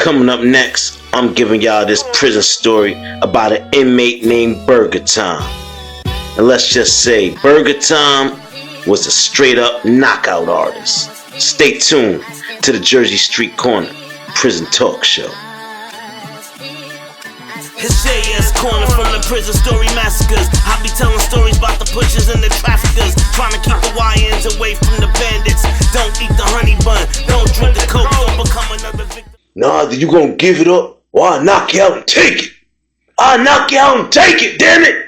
Coming up next, I'm giving y'all this prison story about an inmate named Burger Time. And let's just say, Burger Time was a straight up knockout artist. Stay tuned to the Jersey Street Corner Prison Talk Show. It's JS Corner from the prison story massacres. I be telling stories about the pushers and the traffickers, trying to keep the YNs away from the bandits. Don't eat the honey bun, don't drink the coke, don't become another victim. Nah, you gonna give it up, or I'll knock you out and take it. I'll knock you out and take it, damn it!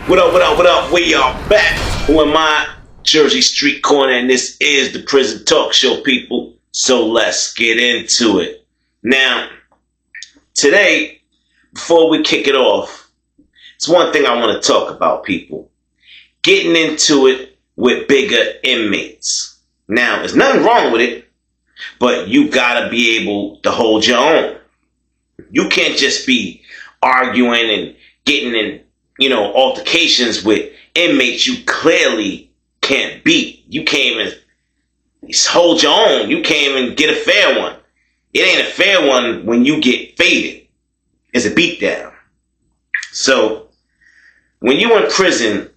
What up, what up, what up? We are back on my Jersey Street Corner, and this is the Prison Talk Show, people. So let's get into it. Now, today, before we kick it off, it's one thing I want to talk about, people. Getting into it with bigger inmates. Now, there's nothing wrong with it, but you gotta be able to hold your own. You can't just be arguing and getting in, altercations with inmates you clearly can't beat. You can't even hold your own. You can't even get a fair one. It ain't a fair one when you get faded. It's a beatdown. So, when you in prison,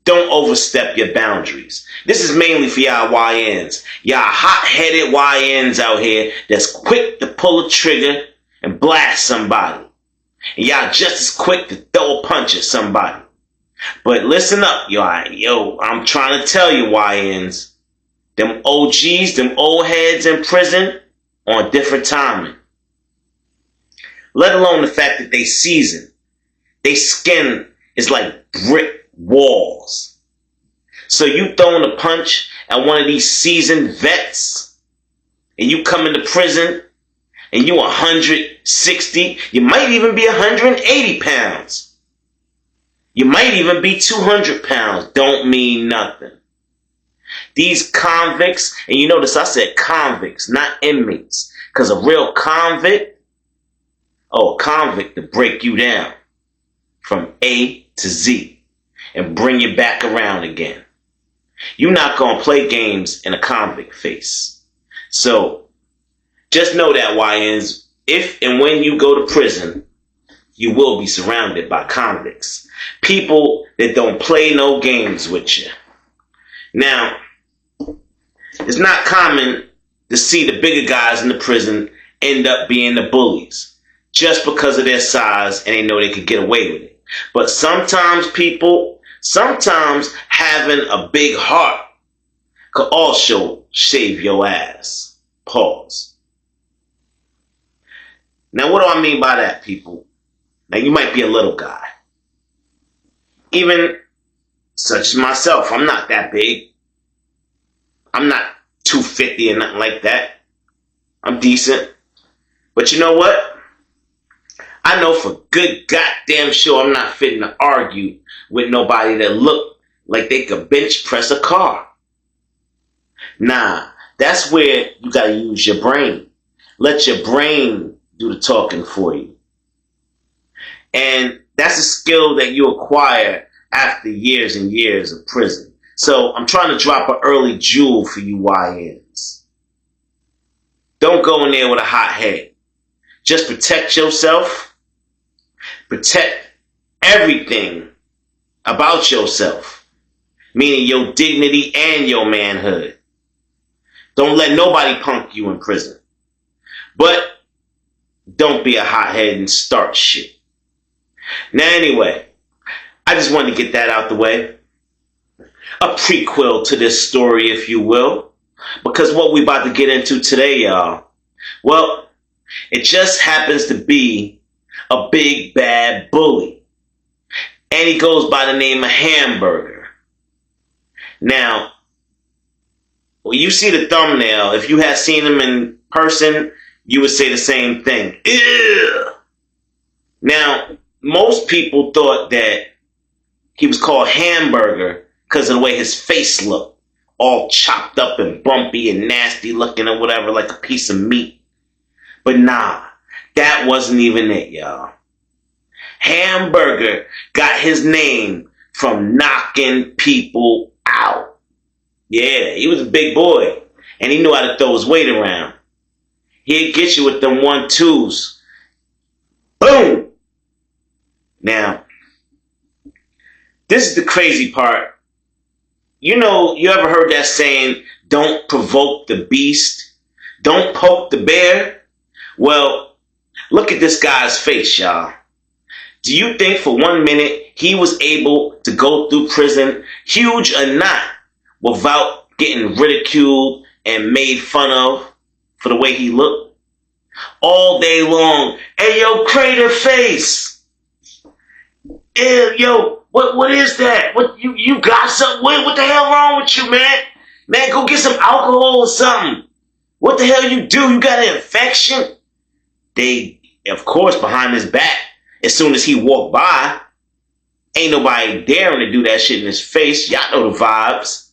don't overstep your boundaries. This is mainly for y'all YNs. Y'all hot-headed YNs out here that's quick to pull a trigger and blast somebody. And y'all just as quick to throw a punch at somebody. But listen up, I'm trying to tell you YNs, them OGs, them old heads in prison on different timing. Let alone the fact that they seasoned. They skin is like brick walls. So you throwing a punch at one of these seasoned vets, and you come into prison, and you 160, you might even be 180 pounds. You might even be 200 pounds. Don't mean nothing. These convicts, and you notice I said convicts, not inmates, because a real convict, a convict to break you down from A to Z and bring you back around again. You're not going to play games in a convict face. So just know that, YNs, if and when you go to prison, you will be surrounded by convicts. People that don't play no games with you. Now, it's not common to see the bigger guys in the prison end up being the bullies just because of their size and they know they could get away with it. But sometimes having a big heart could also save your ass. Pause. Now, what do I mean by that, people? Now, you might be a little guy. Even such as myself, I'm not that big. I'm not 250 or nothing like that. I'm decent. But you know what? I know for good goddamn sure I'm not fitting to argue with nobody that look like they could bench press a car. Nah, that's where you gotta use your brain. Let your brain do the talking for you. And that's a skill that you acquire after years and years of prison. So I'm trying to drop an early jewel for you YNs. Don't go in there with a hot head. Just protect yourself. Protect everything about yourself. Meaning your dignity and your manhood. Don't let nobody punk you in prison. But don't be a hothead and start shit. Now anyway, I just wanted to get that out the way. A prequel to this story, if you will. Because what we about to get into today, y'all, well, it just happens to be a big bad bully. And he goes by the name of Hamburger. Now, when you see the thumbnail, if you had seen him in person, you would say the same thing. Ew. Now, most people thought that he was called Hamburger because of the way his face looked. All chopped up and bumpy and nasty looking or whatever, like a piece of meat. But nah, that wasn't even it, y'all. Hamburger got his name from knocking people out. Yeah, he was a big boy, and he knew how to throw his weight around. He'd get you with them 1-2s. Boom! Now, this is the crazy part. You know, you ever heard that saying, don't provoke the beast, don't poke the bear? Well, look at this guy's face, y'all. Do you think for 1 minute he was able to go through prison, huge or not, without getting ridiculed and made fun of for the way he looked? All day long, hey yo, crater face. Ew, yo, what is that? What you got something? What the hell wrong with you, man? Man, go get some alcohol or something. What the hell you do? You got an infection? They, of course, behind his back, as soon as he walked by, ain't nobody daring to do that shit in his face. Y'all know the vibes.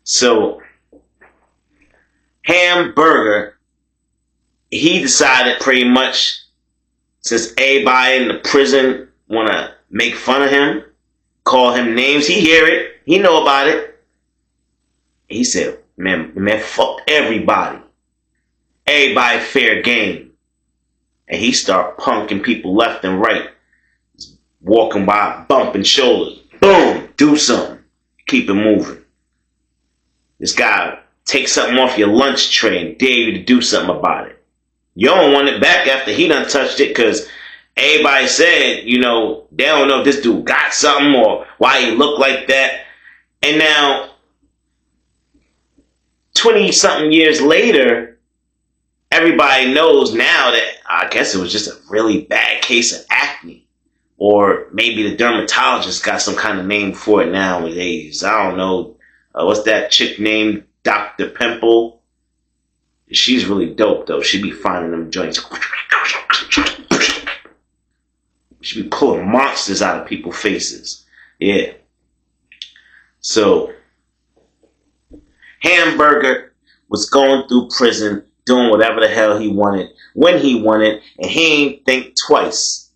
So, Hamburger, he decided pretty much, since everybody in the prison want to make fun of him, call him names, he hear it, he know about it. He said, man, fuck everybody. Everybody fair game. And he start punking people left and right. Walking by, bumping shoulders. Boom, do something. Keep it moving. This guy take something off your lunch tray and dare you to do something about it. You don't want it back after he done touched it because everybody said, you know, they don't know if this dude got something or why he looked like that. And now, 20-something years later, everybody knows now that I guess it was just a really bad case of acne. Or maybe the dermatologist got some kind of name for it nowadays. I don't know. What's that chick named Dr. Pimple? She's really dope, though. She be finding them joints. She be pulling monsters out of people's faces. Yeah. So, Hamburger was going through prison, doing whatever the hell he wanted, when he wanted, and he ain't think twice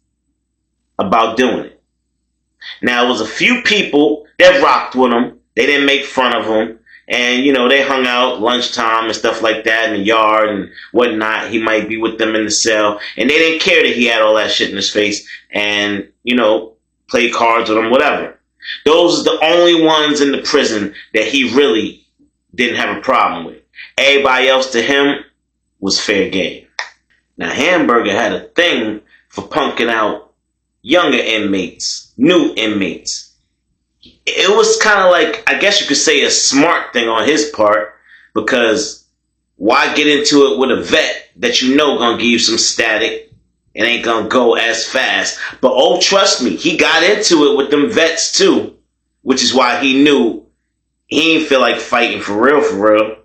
about doing it. Now, it was a few people that rocked with him. They didn't make fun of him. And, you know, they hung out lunchtime and stuff like that in the yard and whatnot. He might be with them in the cell. And they didn't care that he had all that shit in his face and, you know, play cards with him, whatever. Those are the only ones in the prison that he really didn't have a problem with. Everybody else to him was fair game. Now, Hamburger had a thing for punking out younger inmates, new inmates. It was kind of like, I guess you could say, a smart thing on his part, because why get into it with a vet that you know gonna give you some static and ain't gonna go as fast? But oh, trust me, he got into it with them vets too, which is why he knew he ain't feel like fighting for real, for real.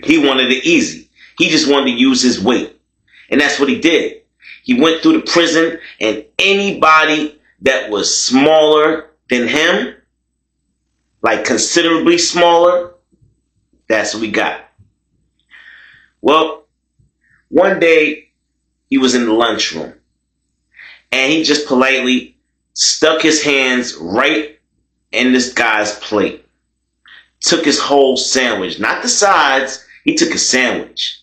He wanted it easy. He just wanted to use his weight. And that's what he did. He went through the prison, and anybody that was smaller than him, like considerably smaller, that's what we got. Well, one day he was in the lunchroom, and he just politely stuck his hands right in this guy's plate. Took his whole sandwich, not the sides, he took a sandwich.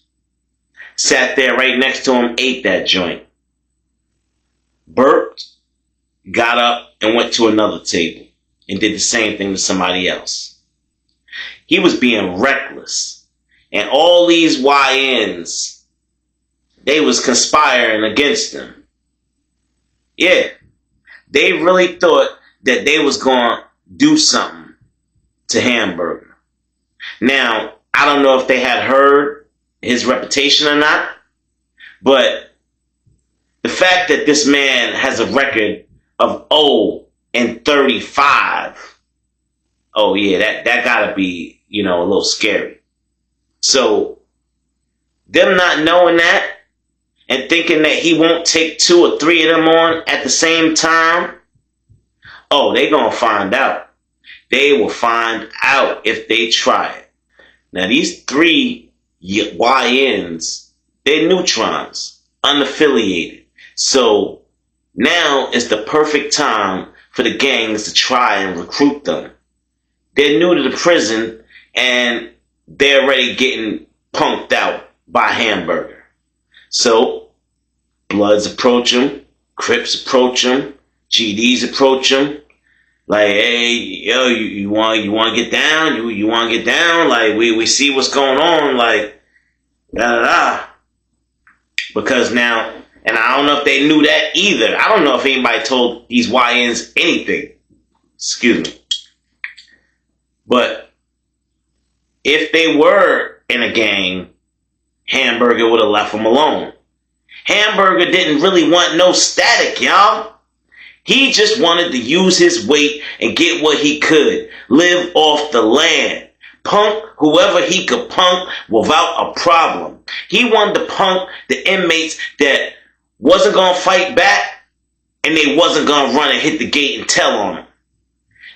Sat there right next to him, ate that joint. Burped, got up, and went to another table and did the same thing to somebody else. He was being reckless. And all these YNs, they was conspiring against him. Yeah, they really thought that they was going to do something to Hamburger. Now, I don't know if they had heard his reputation or not, but the fact that this man has a record of 0-35, oh yeah, that gotta be, you know, a little scary. So, them not knowing that and thinking that he won't take 2 or 3 of them on at the same time, oh, they gonna find out. They will find out if they try it. Now, these 3 YNs, they're neutrons, unaffiliated. So now is the perfect time for the gangs to try and recruit them. They're new to the prison and they're already getting punked out by Hamburger. So Bloods approach him, Crips approach him, GDs approach him. Like, hey, yo, you want to get down? You want to get down? Like, we see what's going on. Like, da da da. Because now, and I don't know if they knew that either. I don't know if anybody told these YNs anything. Excuse me. But if they were in a gang, Hamburger would have left them alone. Hamburger didn't really want no static, y'all. He just wanted to use his weight and get what he could. Live off the land. Punk whoever he could punk without a problem. He wanted to punk the inmates that wasn't going to fight back and they wasn't going to run and hit the gate and tell on him.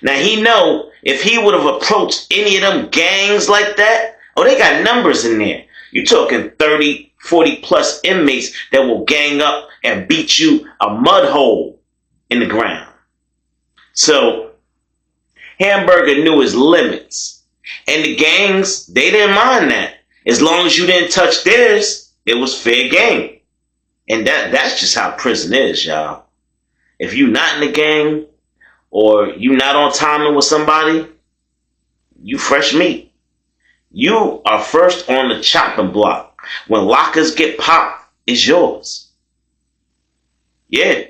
Now he know if he would have approached any of them gangs like that, oh, they got numbers in there. You're talking 30, 40 plus inmates that will gang up and beat you a mud hole in the ground. So Hamburger knew his limits. And the gangs, they didn't mind that. As long as you didn't touch theirs, it was fair game. And that's just how prison is, y'all. If you not in the gang or you not on timing with somebody, you fresh meat. You are first on the chopping block. When lockers get popped, it's yours. Yeah.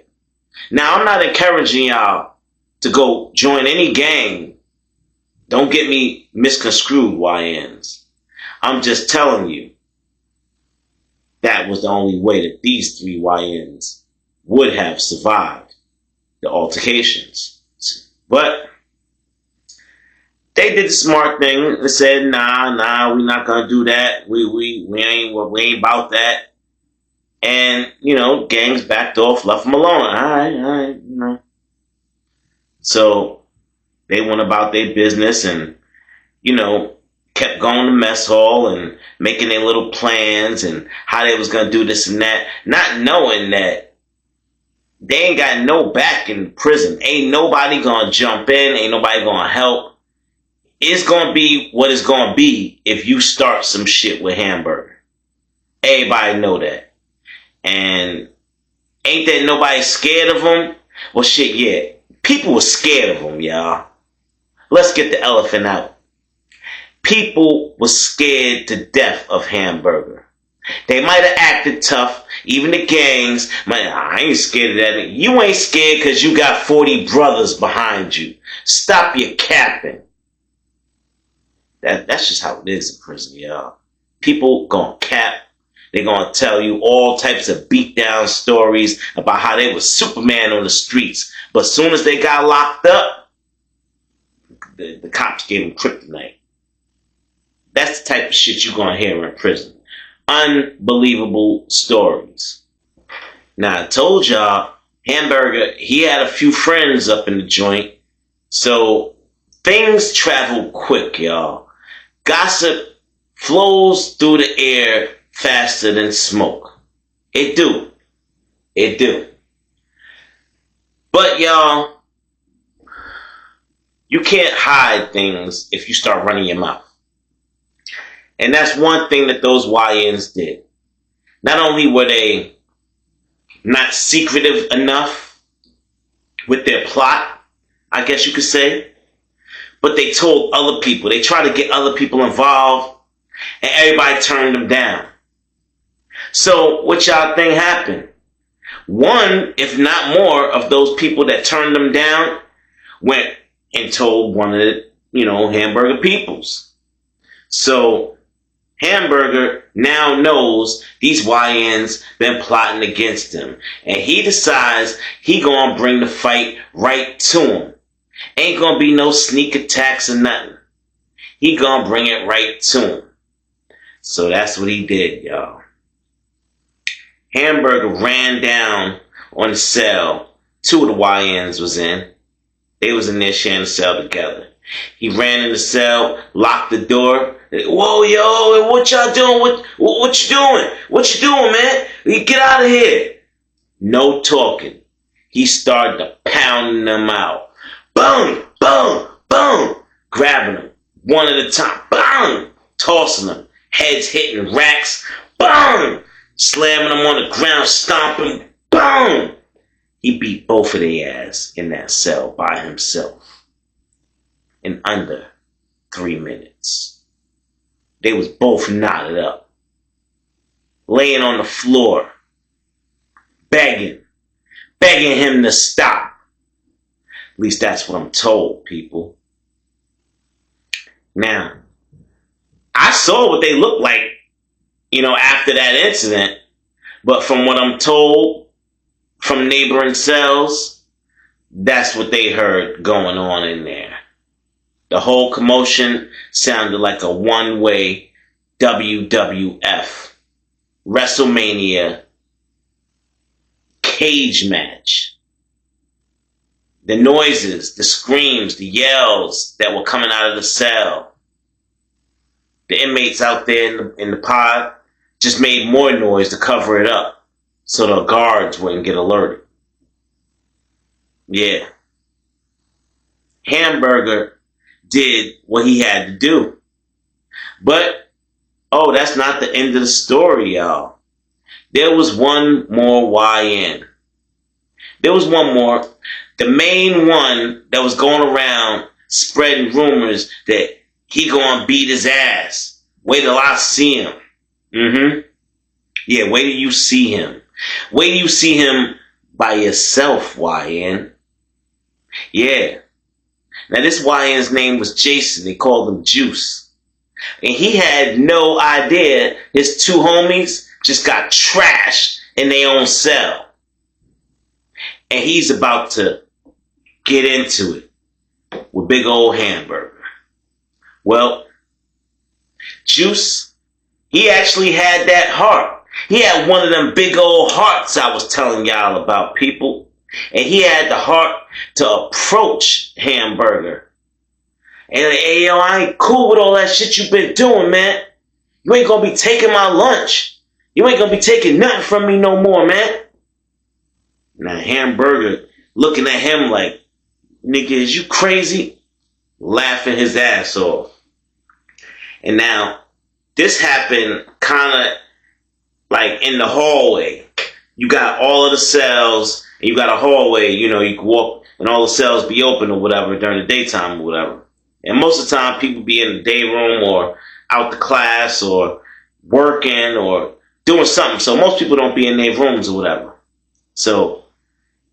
Now, I'm not encouraging y'all to go join any gang. Don't get me misconstrued, YNs. I'm just telling you that was the only way that these three YNs would have survived the altercations. But they did the smart thing. They said, nah, we're not gonna do that. We ain't about that. And, gangs backed off, left them alone. All right. So they went about their business and, kept going to mess hall and making their little plans and how they was going to do this and that, not knowing that they ain't got no back in prison. Ain't nobody going to jump in. Ain't nobody going to help. It's going to be what it's going to be if you start some shit with Hamburger. Everybody know that. And ain't that nobody scared of him? Well, shit, yeah. People were scared of him, y'all. Let's get the elephant out. People were scared to death of Hamburger. They might have acted tough. Even the gangs, I ain't scared of that. You ain't scared because you got 40 brothers behind you. Stop your capping. That's just how it is in prison, y'all. People gonna cap. They're gonna tell you all types of beatdown stories about how they was Superman on the streets. But as soon as they got locked up, the cops gave them kryptonite. That's the type of shit you're gonna hear in prison. Unbelievable stories. Now, I told y'all, Hamburger, he had a few friends up in the joint. So things travel quick, y'all. Gossip flows through the air faster than smoke. It do. But y'all, you can't hide things if you start running your mouth. And that's one thing that those YNs did. Not only were they not secretive enough with their plot, I guess you could say, but they told other people. They tried to get other people involved, and everybody turned them down. So what y'all think happened? One, if not more, of those people that turned them down went and told one of the, Hamburger peoples. So Hamburger now knows these YNs been plotting against him. And he decides he gonna bring the fight right to him. Ain't gonna be no sneak attacks or nothing. He gonna bring it right to him. So that's what he did, y'all. Hamburger ran down on the cell. Two of the YNs was in. They was in there sharing the cell together. He ran in the cell, locked the door. Whoa, yo, what y'all doing? What you doing? What you doing, man? Get out of here. No talking. He started pounding them out. Boom, boom, boom. Grabbing them one at a time. Boom. Tossing them. Heads hitting racks. boom! Slamming them on the ground, stomping, boom! He beat both of their ass in that cell by himself in under 3 minutes. They was both knotted up, laying on the floor, begging him to stop. At least that's what I'm told, people. Now, I saw what they looked like, after that incident, but from what I'm told from neighboring cells, that's what they heard going on in there. The whole commotion sounded like a one-way WWF, WrestleMania cage match. The noises, the screams, the yells that were coming out of the cell. The inmates out there in the pod just made more noise to cover it up so the guards wouldn't get alerted. Yeah. Hamburger did what he had to do. But, that's not the end of the story, y'all. There was one more YN. There was one more. The main one that was going around spreading rumors that he gonna beat his ass. Wait till I see him. Yeah, wait till you see him. Wait till you see him by yourself, YN. Yeah. Now this YN's name was Jason. They called him Juice. And he had no idea his two homies just got trashed in their own cell. And he's about to get into it with big old Hamburger. Well, Juice, he actually had that heart. He had one of them big old hearts I was telling y'all about, people. And he had the heart to approach Hamburger. And like, hey, yo, I ain't cool with all that shit you been doing, man. You ain't gonna be taking my lunch. You ain't gonna be taking nothing from me no more, man. Now, Hamburger looking at him like, nigga, is you crazy? Laughing his ass off. And now, this happened kind of like in the hallway. You got all of the cells, and you got a hallway, you can walk, and all the cells be open or whatever during the daytime or whatever. And most of the time, people be in the day room or out the class or working or doing something. So most people don't be in their rooms or whatever. So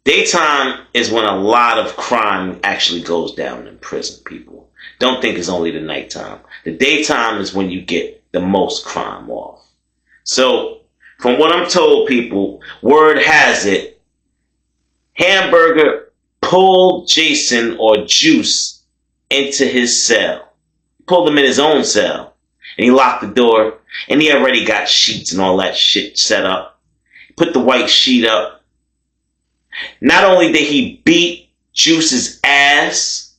daytime is when a lot of crime actually goes down in prison, people. Don't think it's only the nighttime. The daytime is when you get the most crime off. So from what I'm told, people, word has it, Hamburger pulled Jason or Juice into his cell. Pulled him in his own cell. And he locked the door. And he already got sheets and all that shit set up. Put the white sheet up. Not only did he beat Juice's ass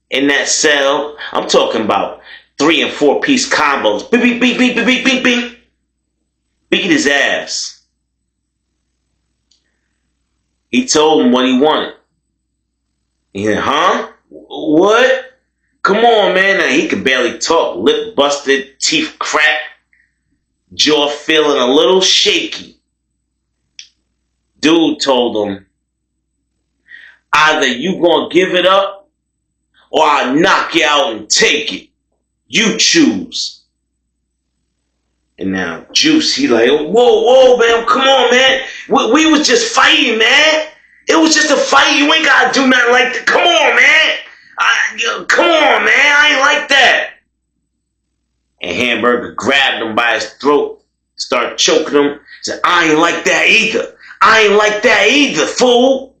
in that cell, I'm talking about 3 and 4 piece combos. Beep, beep, beep, beep, beep, beep, beep, beep. Beat his ass. He told him what he wanted. He said, huh? What? Come on, man. Now, he could barely talk. Lip busted, teeth cracked, jaw feeling a little shaky. Dude told him, either you gonna give it up or I'll knock you out and take it. You choose. And now Juice, he like, whoa, man, come on, man. We was just fighting, man. It was just a fight. You ain't gotta do nothing like that. Come on, man. Come on, man. I ain't like that. And Hamburger grabbed him by his throat, started choking him. Said, I ain't like that either. I ain't like that either, fool.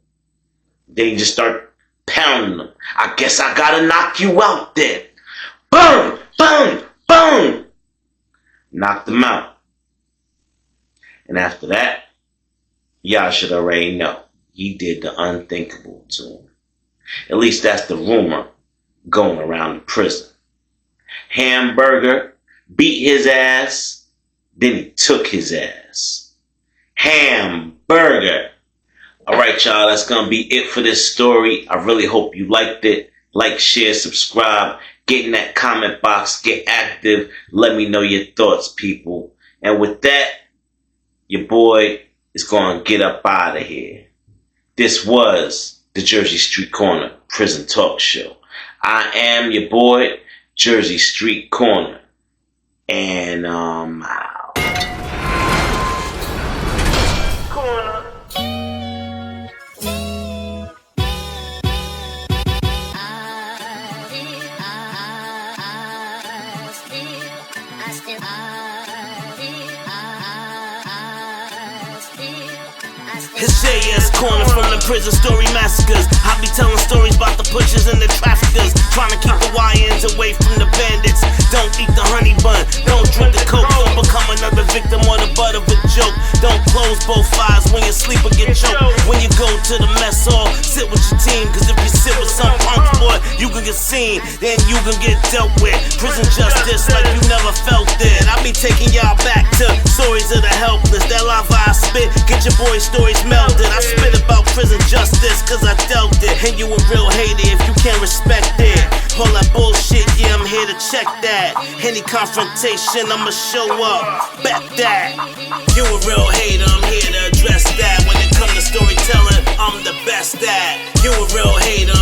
Then he just started pounding him. I guess I gotta knock you out then. Boom, boom, boom. Knocked him out. And after that, y'all should already know. He did the unthinkable to him. At least that's the rumor going around the prison. Hamburger beat his ass, then he took his ass. Hamburger. Alright, y'all, that's gonna be it for this story. I really hope you liked it. Like, share, subscribe. Get in that comment box. Get active. Let me know your thoughts, people. And with that, your boy is going to get up out of here. This was the Jersey Street Corner Prison Talk Show. I am your boy, Jersey Street Corner. And I'm out. Corner. It's JS Corner from the prison story massacres. I be telling stories about the pushers and the traffickers, trying to keep the YNs away from the bandits. Don't eat the honey bun, don't drink the coke, don't become another victim or the butt of a joke. Don't close both eyes when you sleep or get choked. When you go to the mess hall, sit with your team, cause if you sit with some punk boy, you can get seen, then you can get dealt with. Prison justice like you never felt it. I be taking y'all back to stories of the helpless. That lava I spit, get your boy stories melted. I spit about prison justice cause I dealt it. And you a real hater if you can't respect it. All that bullshit, yeah, I'm here to check that. Any confrontation, I'ma show up. Bet that. You a real hater, I'm here to address that. When it comes to storytelling, I'm the best at. You a real hater,